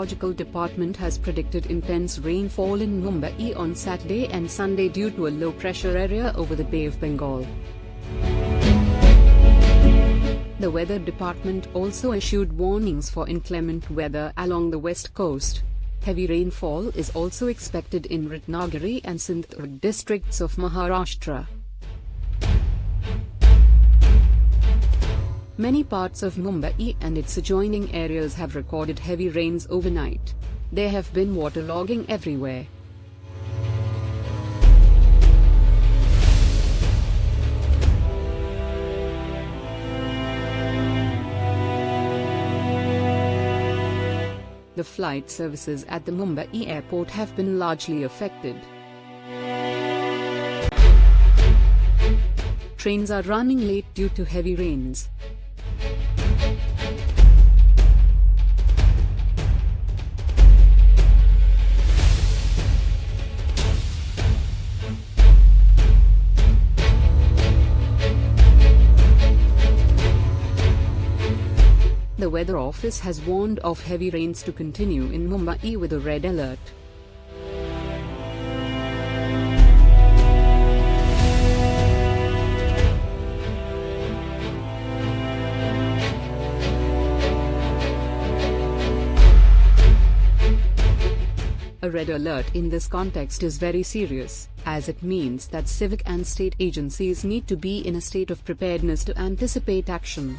Meteorological Department has predicted intense rainfall in Mumbai on Saturday and Sunday due to a low-pressure area over the Bay of Bengal. The weather department also issued warnings for inclement weather along the west coast. Heavy rainfall is also expected in Ratnagiri and Sindhudurg districts of Maharashtra. Many parts of Mumbai and its adjoining areas have recorded heavy rains overnight. There have been waterlogging everywhere. The flight services at the Mumbai airport have been largely affected. Trains are running late due to heavy rains. The weather office has warned of heavy rains to continue in Mumbai with a red alert. A red alert in this context is very serious, as it means that civic and state agencies need to be in a state of preparedness to anticipate action.